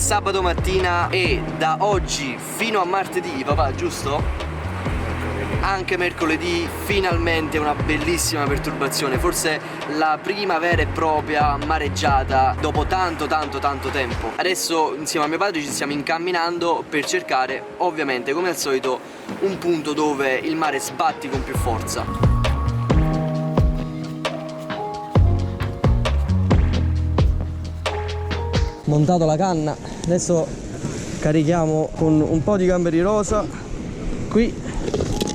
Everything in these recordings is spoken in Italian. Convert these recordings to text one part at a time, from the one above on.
sabato mattina e da oggi fino a martedì, papà, giusto? Anche mercoledì finalmente una bellissima perturbazione, forse la prima vera e propria mareggiata dopo tanto tempo. Adesso insieme a mio padre ci stiamo incamminando per cercare, ovviamente come al solito, un punto dove il mare sbatti con più forza. Montato la canna, adesso carichiamo con un po' di gamberi rosa qui.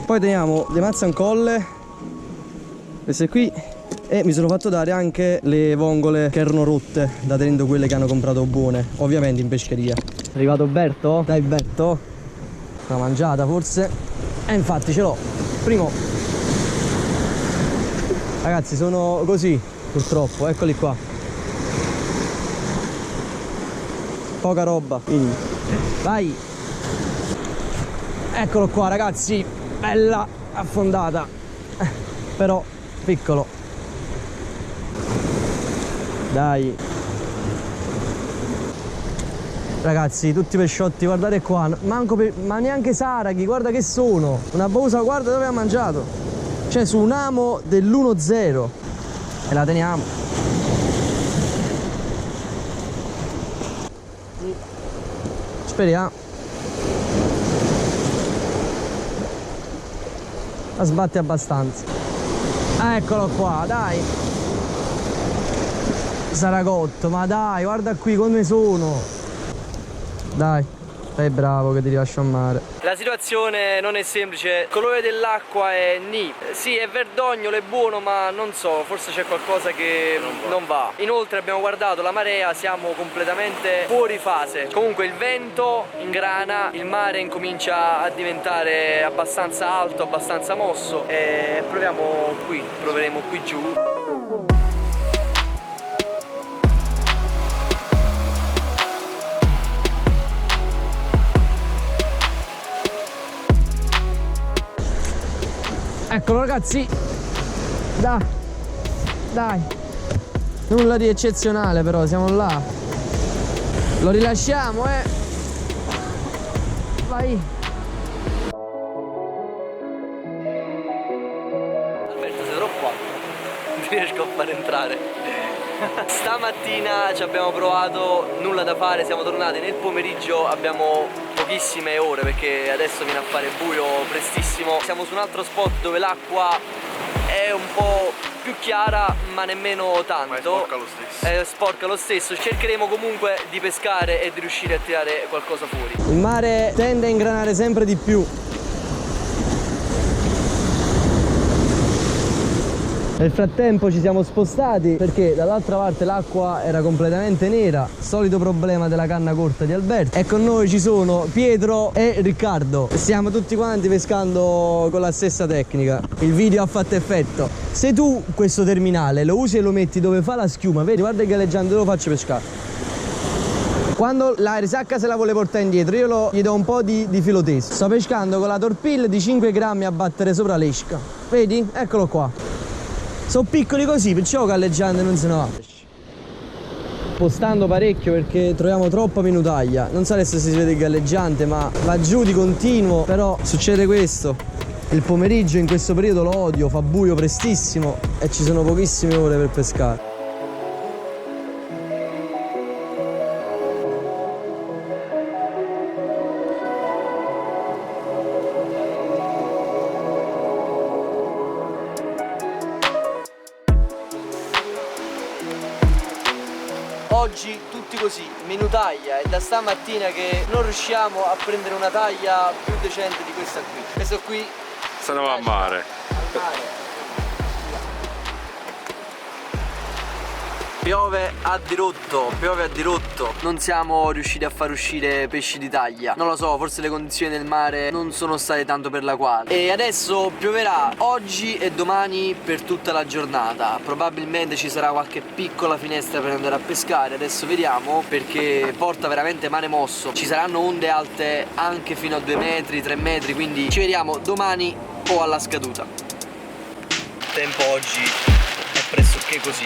Poi teniamo le mazzancolle, queste qui, e mi sono fatto dare anche le vongole che erano rotte, da tenendo quelle che hanno comprato buone, ovviamente in pescheria. È arrivato Berto? Dai Berto, una mangiata forse? Infatti ce l'ho, primo. Ragazzi sono così purtroppo, eccoli qua. Poca roba, quindi vai. Eccolo qua ragazzi. Bella affondata, però piccolo. Dai ragazzi, tutti pesciotti, guardate qua, ma neanche saraghi, guarda che sono. Una bosa, guarda dove ha mangiato, cioè su un amo dell'1-0. E la teniamo. Speriamo. La sbatte abbastanza. Eccolo qua, dai. Saragotto, ma dai, guarda qui come sono. Dai, sei bravo che ti rilascio a mare. La situazione non è semplice, il colore dell'acqua è ni. Sì, è verdognolo, è buono, ma non so, forse c'è qualcosa che non va. Inoltre abbiamo guardato la marea, siamo completamente fuori fase. Comunque il vento ingrana, il mare incomincia a diventare abbastanza alto, abbastanza mosso, e proveremo qui giù. Eccolo ragazzi, dai, nulla di eccezionale però, siamo là. Lo rilasciamo, vai. Alberto, sei troppo alto, non riesco a far entrare. Stamattina ci abbiamo provato, nulla da fare, siamo tornati nel pomeriggio, abbiamo pochissime ore perché adesso viene a fare buio prestissimo. Siamo su un altro spot dove l'acqua è un po' più chiara ma nemmeno tanto. Ma è sporca lo stesso. È sporca lo stesso. Cercheremo comunque di pescare e di riuscire a tirare qualcosa fuori. Il mare tende a ingranare sempre di più. Nel frattempo ci siamo spostati perché dall'altra parte l'acqua era completamente nera, solito problema della canna corta di Alberto, e con noi ci sono Pietro e Riccardo. Stiamo tutti quanti pescando con la stessa tecnica. Il video ha fatto effetto. Se tu questo terminale lo usi e lo metti dove fa la schiuma, vedi, guarda il galleggiante, lo faccio pescare. Quando la risacca se la vuole portare indietro io gli do un po' di filo teso. Sto pescando con la torpille di 5 grammi a battere sopra l'esca. Vedi? Eccolo qua. Sono piccoli così, perciò galleggiante non se ne va. Spostando parecchio perché troviamo troppa minutaglia. Non so adesso se si vede il galleggiante, ma va giù di continuo. Però succede questo. Il pomeriggio in questo periodo lo odio, fa buio prestissimo e ci sono pochissime ore per pescare. Oggi tutti così, minutaglia, è da stamattina che non riusciamo a prendere una taglia più decente di questa qui. Questo qui se ne va a mare. Piove a dirotto, non siamo riusciti a far uscire pesci di taglia. Non lo so, forse le condizioni del mare non sono state tanto per la quale. E adesso pioverà oggi e domani per tutta la giornata. Probabilmente ci sarà qualche piccola finestra per andare a pescare. Adesso vediamo, perché porta veramente mare mosso. Ci saranno onde alte anche fino a 2 metri, 3 metri, quindi ci vediamo domani o alla scaduta. Il tempo oggi è pressoché così.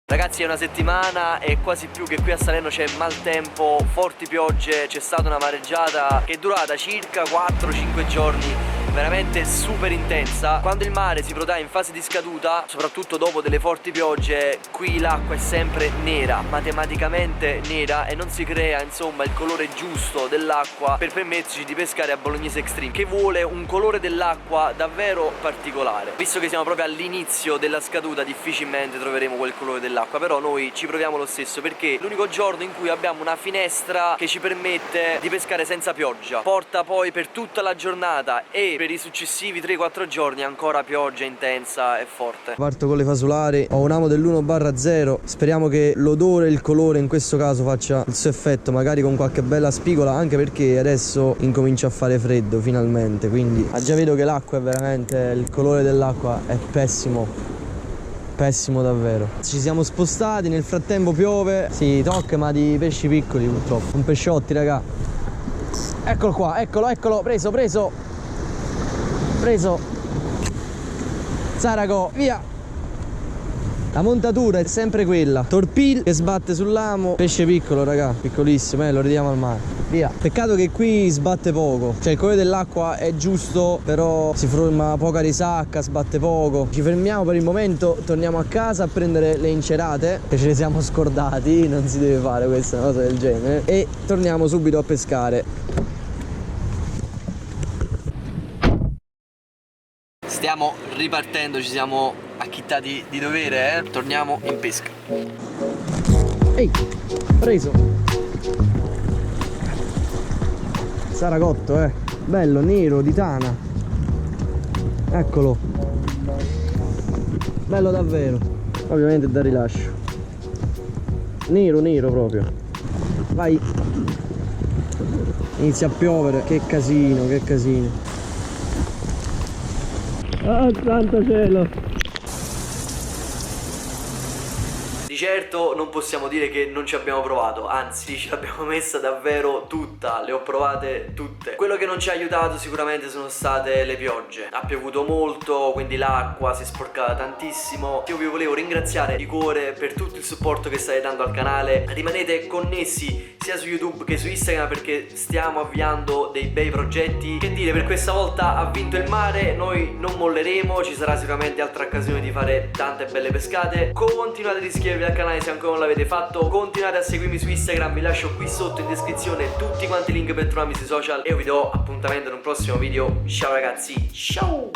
Ragazzi, è una settimana e quasi più che qui a Salerno c'è maltempo, forti piogge, c'è stata una mareggiata che è durata circa 4-5 giorni, veramente super intensa. Quando il mare si protrae in fase di scaduta, soprattutto dopo delle forti piogge, qui l'acqua è sempre nera, matematicamente nera, e non si crea insomma il colore giusto dell'acqua per permetterci di pescare a Bolognese Extreme, che vuole un colore dell'acqua davvero particolare. Visto che siamo proprio all'inizio della scaduta, difficilmente troveremo quel colore dell'acqua, però noi ci proviamo lo stesso, perché è l'unico giorno in cui abbiamo una finestra che ci permette di pescare senza pioggia. Porta poi per tutta la giornata e per i successivi 3-4 giorni ancora pioggia intensa e forte. Parto con le fasolari, ho un amo dell'1/0, speriamo che l'odore e il colore in questo caso faccia il suo effetto, magari con qualche bella spigola, anche perché adesso incomincia a fare freddo finalmente, quindi già vedo che l'acqua è veramente, il colore dell'acqua è pessimo, pessimo davvero. Ci siamo spostati, nel frattempo piove, si tocca, ma di pesci piccoli purtroppo, un pesciotti raga. Eccolo qua, eccolo, preso Sarago, via. La montatura è sempre quella, torpil che sbatte sull'amo, pesce piccolo raga, piccolissimo, lo ridiamo al mare, via. Peccato che qui sbatte poco, cioè il colore dell'acqua è giusto, però si forma poca risacca, sbatte poco. Ci fermiamo per il momento, torniamo a casa a prendere le incerate, che ce le siamo scordati, non si deve fare questa, una cosa del genere, e torniamo subito a pescare. Stiamo ripartendo, ci siamo acchittati di dovere, torniamo in pesca. Ehi, preso. Saragotto, bello, nero, di tana. Eccolo. Bello davvero. Ovviamente da rilascio. Nero proprio. Vai. Inizia a piovere, che casino. Oh santo cielo! Di certo non possiamo dire che non ci abbiamo provato, anzi ce l'abbiamo messa davvero tutta, le ho provate tutte. Quello che non ci ha aiutato sicuramente sono state le piogge. Ha piovuto molto, quindi l'acqua si è sporcata tantissimo. Io vi volevo ringraziare di cuore per tutto il supporto che state dando al canale. Rimanete connessi sia su YouTube che su Instagram, perché stiamo avviando dei bei progetti. Che dire, per questa volta ha vinto il mare, noi non molleremo, ci sarà sicuramente altra occasione di fare tante belle pescate. Continuate ad iscrivervi al canale se ancora non l'avete fatto, continuate a seguirmi su Instagram, vi lascio qui sotto in descrizione tutti quanti i link per trovarmi sui social e io vi do appuntamento in un prossimo video. Ciao ragazzi, ciao!